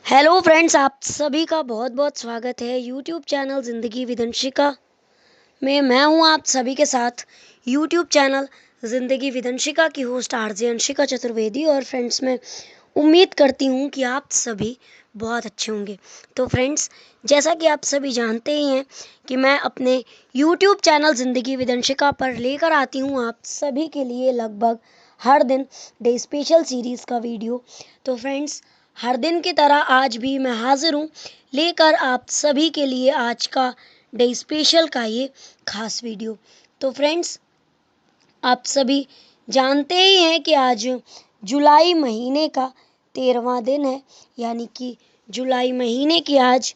Hello friends, आप सभी का बहुत बहुत स्वागत है यूट्यूब चैनल ज़िंदगी विद अंशिका में। मैं हूं आप सभी के साथ यूट्यूब चैनल ज़िंदगी विद अंशिका की होस्ट आरजे अंशिका चतुर्वेदी। और फ्रेंड्स, मैं उम्मीद करती हूं कि आप सभी बहुत अच्छे होंगे। तो फ्रेंड्स, जैसा कि आप सभी जानते ही हैं कि मैं अपने यूट्यूब चैनल ज़िंदगी विद अंशिका पर लेकर आती हूं आप सभी के लिए लगभग हर दिन डे स्पेशल सीरीज़ का वीडियो। तो फ्रेंड्स, हर दिन की तरह आज भी मैं हाजिर हूँ लेकर आप सभी के लिए आज का डे स्पेशल का ये खास वीडियो। तो फ्रेंड्स, आप सभी जानते ही हैं कि आज जुलाई महीने का 13वां दिन है, यानी कि जुलाई महीने की आज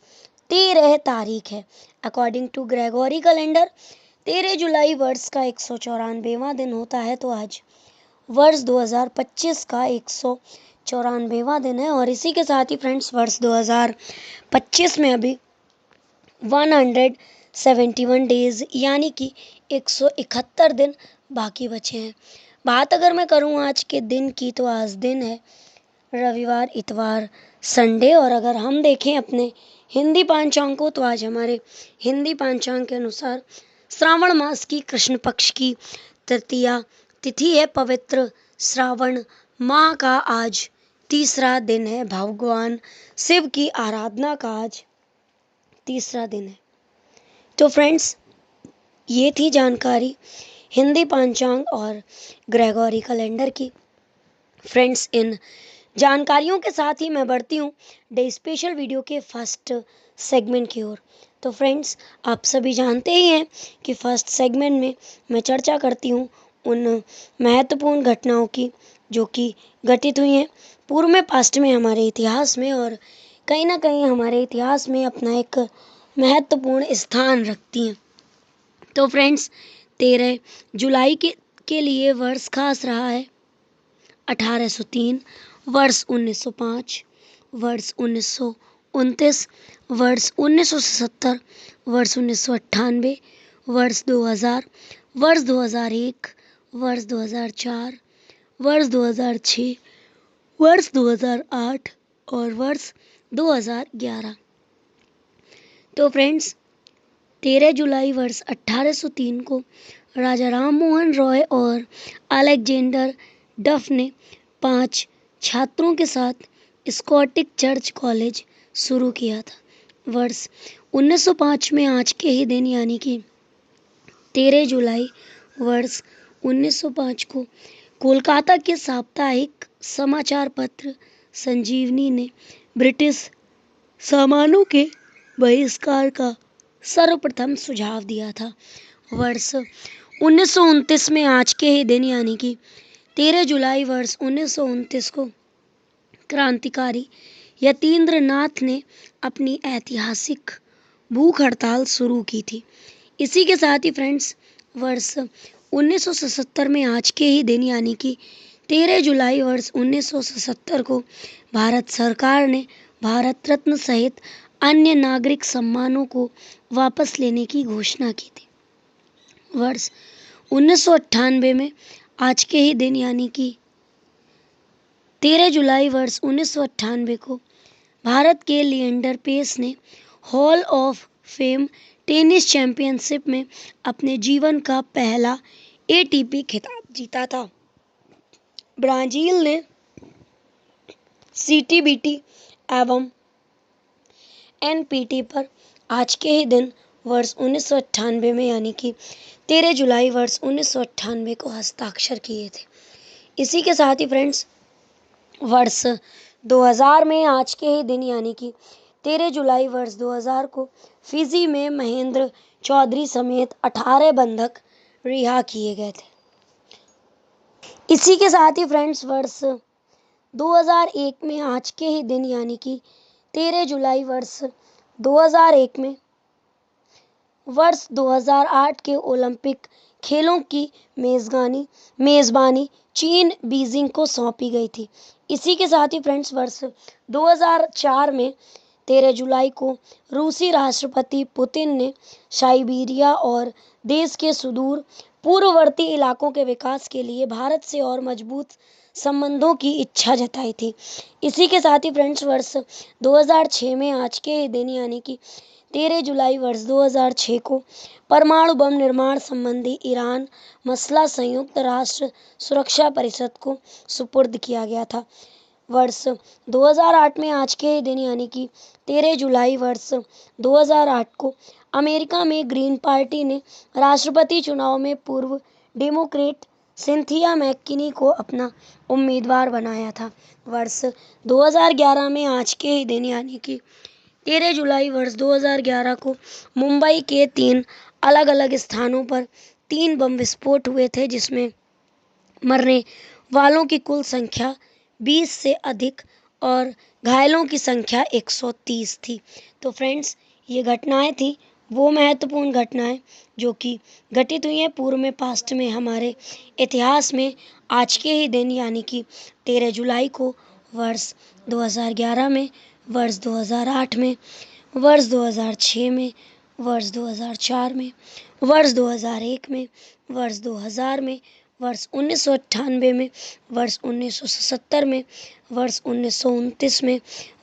13 तारीख है। अकॉर्डिंग टू ग्रेगोरी कैलेंडर 13 जुलाई वर्ष का 194वां दिन होता है। तो आज वर्ष 2025 का 194वां दिन है। और इसी के साथ ही फ्रेंड्स, वर्ष 2025 में अभी 171 डेज यानी कि 171 दिन बाकी बचे हैं। बात अगर मैं करूं आज के दिन की, तो आज दिन है रविवार, इतवार, संडे। और अगर हम देखें अपने हिंदी पांचांग को, तो आज हमारे हिंदी पांचांग के अनुसार श्रावण मास की कृष्ण पक्ष की तृतीया तिथि है। पवित्र श्रावण माह का आज तीसरा दिन है। भगवान शिव की आराधना का आज तीसरा दिन है। तो फ्रेंड्स, ये थी जानकारी हिंदी पांचांग और ग्रेगोरी कैलेंडर की। फ्रेंड्स, इन जानकारियों के साथ ही मैं बढ़ती हूँ डे स्पेशल वीडियो के फर्स्ट सेगमेंट की ओर। तो फ्रेंड्स, आप सभी जानते ही हैं कि फर्स्ट सेगमेंट में मैं चर्चा करती हूँ उन महत्वपूर्ण घटनाओं की जो कि घटित हुई हैं पूर्व में, पास्ट में, हमारे इतिहास में, और कहीं ना कहीं हमारे इतिहास में अपना एक महत्वपूर्ण स्थान रखती हैं। तो फ्रेंड्स, 13 जुलाई के लिए वर्ष खास रहा है 1803, वर्ष 1905, वर्ष 1929, वर्ष 1977, वर्ष 1998, वर्ष 2000, वर्ष 2001, वर्ष 2004, वर्ष 2006, वर्ष 2008 और वर्ष 2011। तो फ्रेंड्स, 13 जुलाई वर्ष 1803 को राजा राम मोहन रॉय और अलेक्जेंडर डफ ने 5 छात्रों के साथ स्कॉटिश चर्च कॉलेज शुरू किया था। वर्ष 1905 में आज के ही दिन यानी कि 13 जुलाई वर्ष 1905 को कोलकाता के साप्ताहिक समाचार पत्र संजीवनी ने ब्रिटिश सामानों के बहिष्कार का सर्वप्रथम सुझाव दिया था। वर्ष 1929 में आज के ही दिन यानी कि 13 जुलाई वर्ष 1929 को क्रांतिकारी यतीन्द्र नाथ ने अपनी ऐतिहासिक भूख हड़ताल शुरू की थी। इसी के साथ ही फ्रेंड्स, वर्ष 1977 में आज के ही दिन यानी कि 13 जुलाई वर्ष 1977 को भारत सरकार ने भारत रत्न सहित अन्य नागरिक सम्मानों को वापस लेने की घोषणा की थी। वर्ष 1998 में आज के ही दिन यानी कि 13 जुलाई वर्ष 1998 को भारत के लिएंडर पेस ने hall of fame tennis championship में अपने जीवन का पहला एटीपी खिताब जीता था। ब्राजील ने सीटीबीटी एवं एनपीटी पर आज के ही दिन वर्ष 1998 में यानी कि 13 जुलाई वर्ष 1998 को हस्ताक्षर किए थे। इसी के साथ ही फ्रेंड्स, वर्ष 2000 में आज के ही दिन यानी कि 13 जुलाई वर्ष 2000 को फिजी में महेंद्र चौधरी समेत 18 बंधक रिहा किए गए थे। इसी के साथ ही फ्रेंड्स, वर्ष 2001 में आज के ही दिन यानी कि 13 जुलाई वर्ष 2001 में वर्ष 2008 के ओलंपिक खेलों की मेजबानी चीन बीजिंग को सौंपी गई थी। इसी के साथ ही फ्रेंड्स, वर्ष 2004 में 13 जुलाई को रूसी राष्ट्रपति पुतिन ने साइबेरिया और देश के सुदूर पूर्ववर्ती इलाकों के विकास के लिए भारत से और मजबूत संबंधों की इच्छा जताई थी। इसी के साथ ही फ्रेंड्स वर्ष 2006 में आज के ही दिन यानी कि 13 जुलाई वर्ष 2006 को परमाणु बम निर्माण संबंधी ईरान मसला संयुक्त राष्ट्र सुरक्षा परिषद को सुपुर्द किया गया था। वर्ष 2008 में आज के ही दिन यानी कि 13 जुलाई वर्ष 2008 को अमेरिका में ग्रीन पार्टी ने राष्ट्रपति चुनाव में पूर्व डेमोक्रेट सिंथिया मैककिनी को अपना उम्मीदवार बनाया था। वर्ष 2011 में आज के ही दिन यानी कि 13 जुलाई वर्ष 2011 को मुंबई के 3 अलग अलग स्थानों पर 3 बम विस्फोट हुए थे, जिसमें मरने वालों की कुल संख्या 20 से अधिक और घायलों की संख्या 130 थी। तो फ्रेंड्स, ये घटनाएं थी वो महत्वपूर्ण घटनाएं जो कि घटित हुई हैं पूर्व में, पास्ट में, हमारे इतिहास में आज के ही दिन यानी कि 13 जुलाई को वर्ष 2011 में, वर्ष 2008 में, वर्ष 2006 में, वर्ष 2004 में, वर्ष 2001 में, वर्ष 2000 में, वर्ष 1998 में, वर्ष 1970 में, वर्ष 1929 में,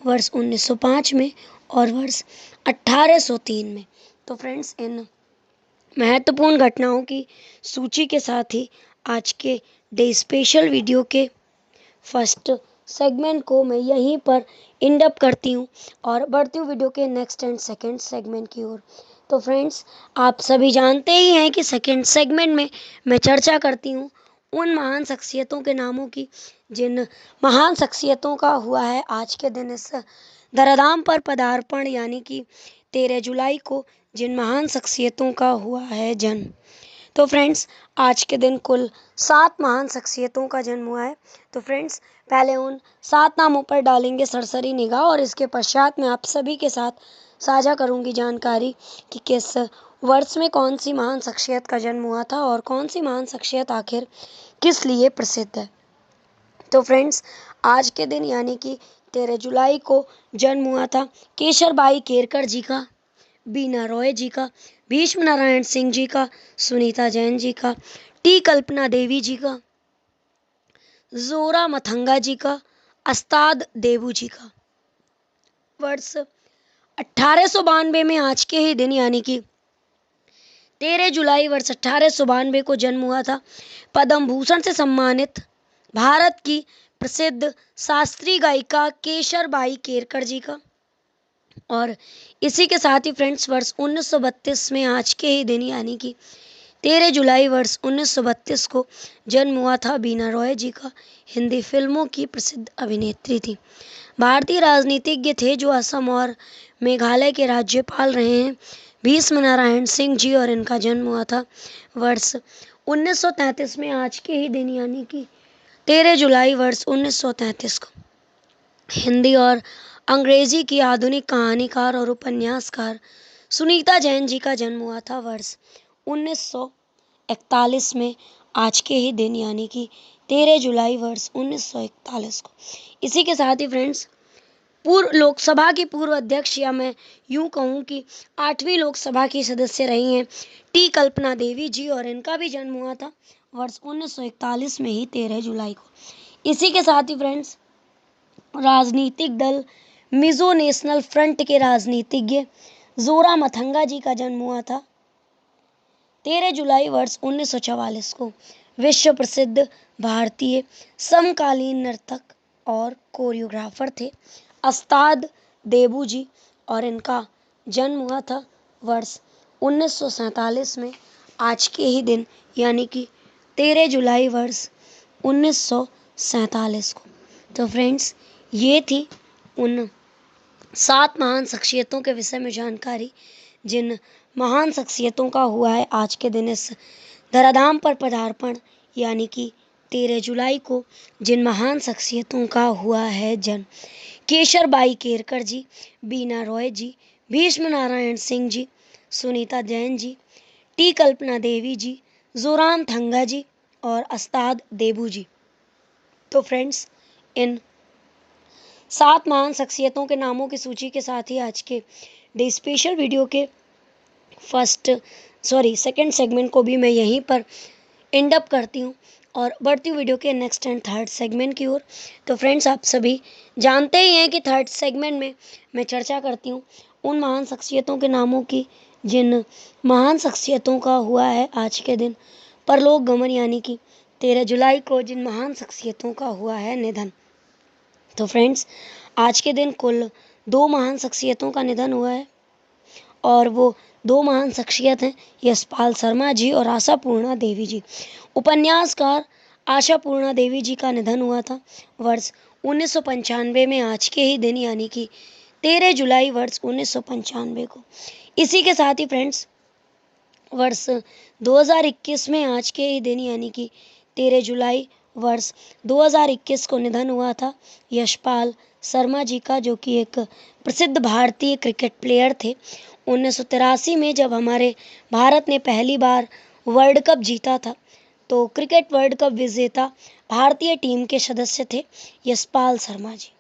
वर्ष 1905 में और वर्ष 1803 में। तो फ्रेंड्स, इन महत्वपूर्ण घटनाओं की सूची के साथ ही आज के डे स्पेशल वीडियो के फर्स्ट सेगमेंट को मैं यहीं पर एंड अप करती हूँ और बढ़ती हूँ वीडियो के नेक्स्ट एंड सेकंड सेगमेंट की ओर। तो फ्रेंड्स, आप सभी जानते ही हैं कि सेकंड सेगमेंट में मैं चर्चा करती हूँ उन महान शख्सियतों के नामों की जिन महान शख्सियतों का हुआ है आज के दिन इस धराधाम पर पदार्पण, यानी कि 13 जुलाई को जिन महान शख्सियतों का हुआ है जन्म। तो फ्रेंड्स, आज के दिन कुल 7 महान शख्सियतों का जन्म हुआ है। तो फ्रेंड्स, पहले उन 7 नामों पर डालेंगे सरसरी निगाह और इसके पश्चात मैं आप सभी के साथ साझा करूंगी जानकारी कि किस वर्ष में कौन सी महान शख्सियत का जन्म हुआ था और कौन सी महान शख्सियत आखिर किस लिए प्रसिद्ध है। तो फ्रेंड्स, आज के दिन यानी कि 13 जुलाई को जन्म हुआ था केशरबाई केरकर जी का, बीना रॉय जी का, भीष्म नारायण सिंह जी का, सुनीता जैन जी का, टी कल्पना देवी जी का, जोरा मथंगा जी का, अस्ताद देबू जी का। वर्ष 1892 में आज के ही दिन यानी कि 13 जुलाई वर्ष 1892 को जन्म हुआ था पद्म भूषण से सम्मानित भारत की प्रसिद्ध शास्त्रीय गायिका केशरबाई केरकर जी का। और इसी के साथ ही फ्रेंड्स, वर्ष 1932 में आज के ही दिन यानी कि 13 जुलाई वर्ष 1932 को जन्म हुआ था बीना रॉय जी का। हिंदी फिल्मों की प्रसिद्ध अभिनेत्री थी, भारतीय राजनीतिज्ञ थे जो असम और मेघालय के राज्यपाल रहे हैं, भीष्म नारायण सिंह जी, और इनका जन्म हुआ था वर्ष 1933 में आज के ही दिन यानी कि 13 जुलाई वर्ष 1933 को। हिंदी और अंग्रेजी की आधुनिक कहानीकार और उपन्यासकार सुनीता जैन जी का जन्म हुआ था वर्ष 1941 में आज के ही दिन यानी कि 13 जुलाई वर्ष 1941 को। इसी के साथ ही फ्रेंड्स, पूर्व लोकसभा की पूर्व अध्यक्ष, या मैं यूं कहूं कि 8वीं लोकसभा की सदस्य रही हैं टी कल्पना देवी जी, और इनका भी जन्म हुआ था वर्ष 1941 में ही 13 जुलाई को। इसी के साथ ही फ्रेंड्स, राजनीतिक दल मिजो नेशनल फ्रंट के राजनीतिज्ञ जोरा मथंगा जी का जन्म हुआ था 13 जुलाई वर्ष 1944 को। विश्व प्रसिद्ध भारतीय समकालीन नर्तक और कोरियोग्राफर थे अस्ताद देबू जी, और इनका जन्म हुआ था वर्ष 1947 में आज के ही दिन यानी कि 13 जुलाई वर्ष 1947 को। तो फ्रेंड्स, ये थी उन 7 महान शख्सियतों के विषय में जानकारी जिन महान शख्सियतों का हुआ है आज के दिन इस धराधाम पर पदार्पण, यानी कि 13 जुलाई को जिन महान शख्सियतों का हुआ है जन्म। केशरबाई केरकर जी, बीना रॉय जी, भीष्म नारायण सिंह जी, सुनीता जैन जी, टी कल्पना देवी जी, जोराम थंगा जी और अस्ताद देबू जी। तो फ्रेंड्स, इन 7 महान शख्सियतों के नामों की सूची के साथ ही आज के डे स्पेशल वीडियो के सेकंड सेगमेंट को भी मैं यहीं पर एंड अप करती हूँ और बढ़ती हुई वीडियो के नेक्स्ट एंड थर्ड सेगमेंट की ओर। तो फ्रेंड्स, आप सभी जानते ही हैं कि थर्ड सेगमेंट में मैं चर्चा करती हूँ उन महान शख्सियतों के नामों की जिन महान शख्सियतों का हुआ है आज के दिन परलोक गमन, यानी कि 13 जुलाई को जिन महान शख्सियतों का हुआ है निधन। तो फ्रेंड्स, आज के दिन कुल 2 महान शख्सियतों का निधन हुआ है और वो 2 महान शख्सियत हैं यशपाल शर्मा जी और आशापूर्णा देवी जी। उपन्यासकार आशापूर्णा देवी जी का निधन हुआ था वर्ष 1995 में आज के ही दिन, यानी कि 13 जुलाई वर्ष 1995 को। इसी के साथ ही फ्रेंड्स, वर्ष 2021 में आज के ही दिन यानी कि 13 जुलाई वर्ष 2021 को निधन हुआ था यशपाल शर्मा जी का, जो कि एक प्रसिद्ध भारतीय क्रिकेट प्लेयर थे। 1983 में जब हमारे भारत ने पहली बार वर्ल्ड कप जीता था, तो क्रिकेट वर्ल्ड कप विजेता भारतीय टीम के सदस्य थे यशपाल शर्मा जी।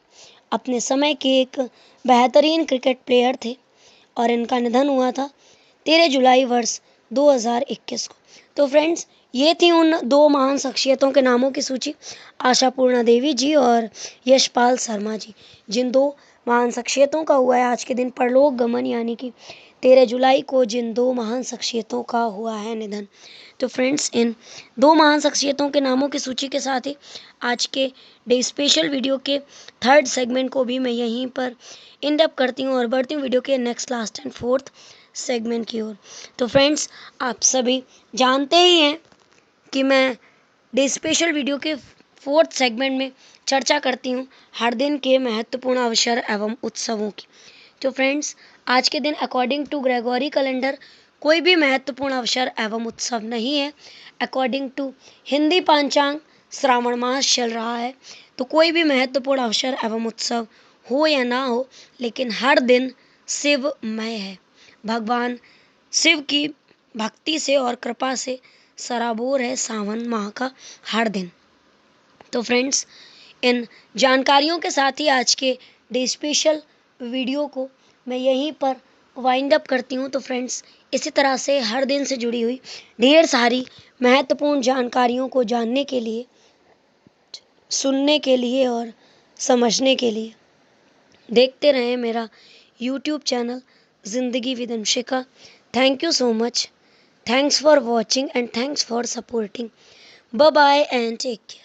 अपने समय के एक बेहतरीन क्रिकेट प्लेयर थे और इनका निधन हुआ था 13 जुलाई वर्ष 2021 को। तो फ्रेंड्स, ये थी उन 2 महान शख्सियतों के नामों की सूची, आशापूर्णा देवी जी और यशपाल शर्मा जी, जिन 2 महान शख्सियतों का हुआ है आज के दिन परलोक गमन, यानी कि 13 जुलाई को जिन 2 महान शख्सियतों का हुआ है निधन। तो फ्रेंड्स, इन 2 महान शख्सियतों के नामों की सूची के साथ ही आज के डे स्पेशल वीडियो के थर्ड सेगमेंट को भी मैं यहीं पर एंड अप करती हूँ और बढ़ती हूँ वीडियो के next, last and fourth segment की ओर। तो फ्रेंड्स, आप सभी जानते ही हैं कि मैं डे स्पेशल वीडियो के फोर्थ सेगमेंट में चर्चा करती हूँ हर दिन के महत्वपूर्ण अवसर एवं उत्सवों की। तो फ्रेंड्स, आज के दिन अकॉर्डिंग टू ग्रेगोरी कैलेंडर कोई भी महत्वपूर्ण अवसर एवं उत्सव नहीं है। अकॉर्डिंग टू हिंदी पंचांग श्रावण मास चल रहा है, तो कोई भी महत्वपूर्ण अवसर एवं उत्सव हो या ना हो, लेकिन हर दिन शिवमय है। भगवान शिव की भक्ति से और कृपा से सराबोर है सावन माह का हर दिन। तो फ्रेंड्स, इन जानकारियों के साथ ही आज के डे स्पेशल वीडियो को मैं यहीं पर वाइंड अप करती हूँ। तो फ्रेंड्स, इसी तरह से हर दिन से जुड़ी हुई ढेर सारी महत्वपूर्ण जानकारियों को जानने के लिए, सुनने के लिए और समझने के लिए देखते रहें मेरा यूट्यूब चैनल ज़िंदगी with Anshika. Thank you so much. Thanks for watching and thanks for supporting. Bye bye and take care.